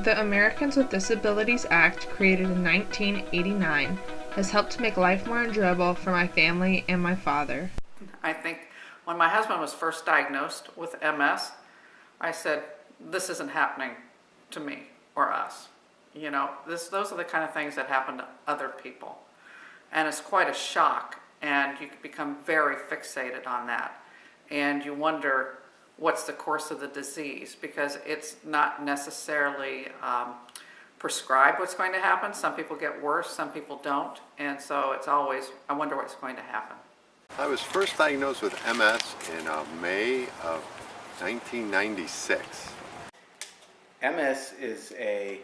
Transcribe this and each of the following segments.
The Americans with Disabilities Act, created in 1989, has helped to make life more enjoyable for my family and my father. I think when my husband was first diagnosed with MS, I said, this isn't happening to me or us. Those are the kind of things that happen to other people. And it's quite a shock, and you can become very fixated on that. And you wonder what's the course of the disease, because it's not necessarily prescribed what's going to happen. Some people get worse, some people don't. And so it's always, I wonder what's going to happen. I was first diagnosed with MS in May of 1996. MS is a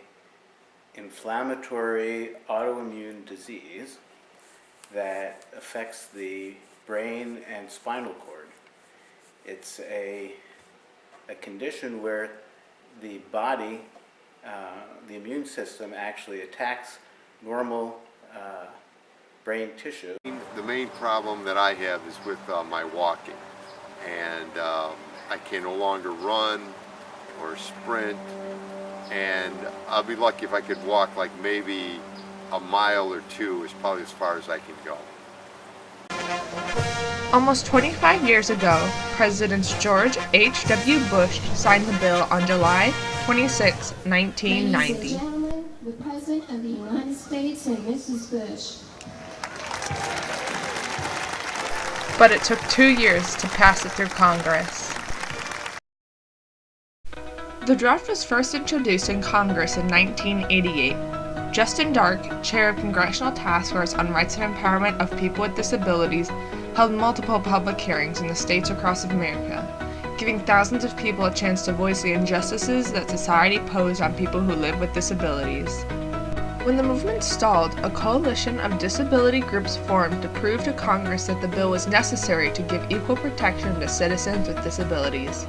inflammatory autoimmune disease that affects the brain and spinal cord. It's a condition where the body, the immune system actually attacks normal brain tissue. The main problem that I have is with my walking, and I can no longer run or sprint, and I'll be lucky if I could walk like maybe a mile or two is probably as far as I can go. Almost 25 years ago, Presidents George H.W. Bush signed the bill on July 26, 1990. Ladies and gentlemen, the President of the United States and Mrs. Bush. But it took 2 years to pass it through Congress. The draft was first introduced in Congress in 1988. Justin Dark, chair of Congressional Task Force on Rights and Empowerment of People with Disabilities, held multiple public hearings in the states across America, giving thousands of people a chance to voice the injustices that society posed on people who live with disabilities. When the movement stalled, a coalition of disability groups formed to prove to Congress that the bill was necessary to give equal protection to citizens with disabilities.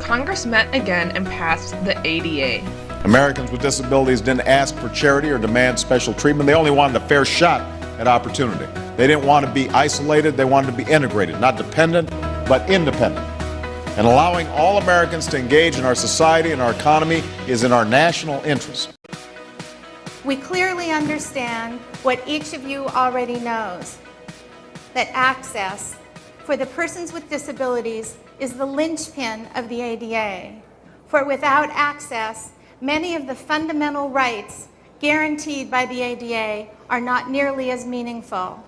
Congress met again and passed the ADA. Americans with disabilities didn't ask for charity or demand special treatment. They only wanted a fair shot at opportunity. They didn't want to be isolated. They wanted to be integrated, not dependent, but independent. And allowing all Americans to engage in our society and our economy is in our national interest. We clearly understand what each of you already knows, that access for the persons with disabilities is the linchpin of the ADA. For without access, many of the fundamental rights guaranteed by the ADA are not nearly as meaningful.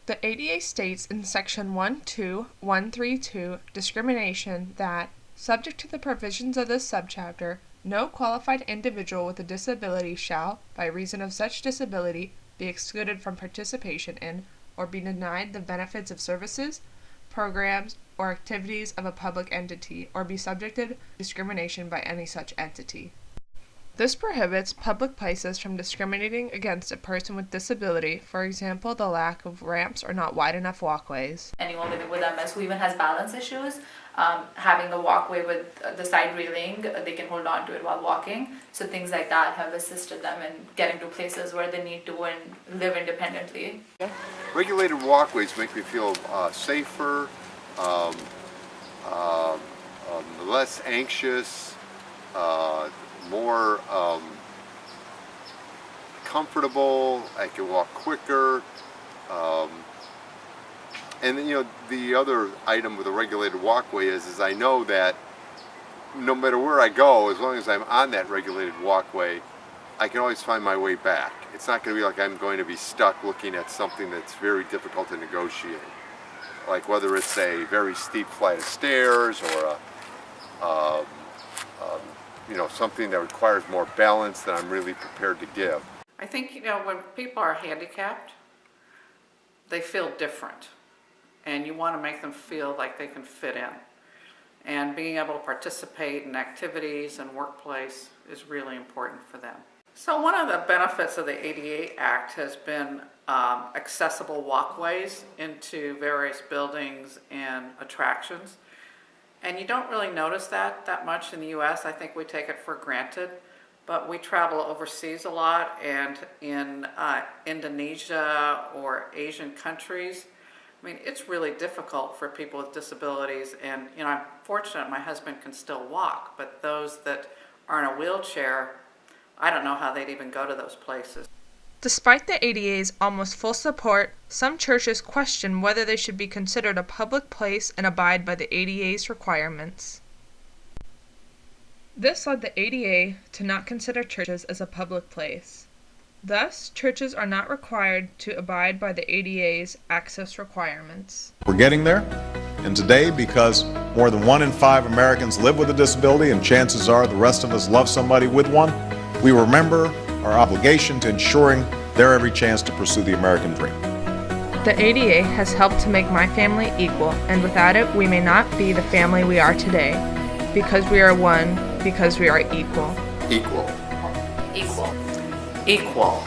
The ADA states in Section 12132, discrimination, that, subject to the provisions of this subchapter, no qualified individual with a disability shall, by reason of such disability, be excluded from participation in or be denied the benefits of services, programs, or activities of a public entity, or be subjected to discrimination by any such entity. This prohibits public places from discriminating against a person with disability, for example, the lack of ramps or not wide enough walkways. Anyone living with MS who even has balance issues, having the walkway with the side railing, they can hold on to it while walking. So things like that have assisted them in getting to places where they need to and live independently. Regulated walkways make me feel safer, less anxious, more comfortable. I can walk quicker. And the other item with a regulated walkway is I know that no matter where I go, as long as I'm on that regulated walkway, I can always find my way back. It's not going to be like I'm going to be stuck looking at something that's very difficult to negotiate. Like whether it's a very steep flight of stairs or something that requires more balance than I'm really prepared to give. I think, when people are handicapped, they feel different. And you want to make them feel like they can fit in. And being able to participate in activities and workplace is really important for them. So one of the benefits of the ADA Act has been accessible walkways into various buildings and attractions. And you don't really notice that much in the U.S. I think we take it for granted. But we travel overseas a lot, and in Indonesia or Asian countries, I mean, it's really difficult for people with disabilities. And I'm fortunate my husband can still walk, but those that are in a wheelchair, I don't know how they'd even go to those places. Despite the ADA's almost full support, some churches question whether they should be considered a public place and abide by the ADA's requirements. This led the ADA to not consider churches as a public place. Thus, churches are not required to abide by the ADA's access requirements. We're getting there, and today, because more than 1 in 5 Americans live with a disability, and chances are the rest of us love somebody with one, we remember our obligation to ensuring their every chance to pursue the American dream. The ADA has helped to make my family equal, and without it, we may not be the family we are today. Because we are one, because we are equal. Equal. Equal. Equal.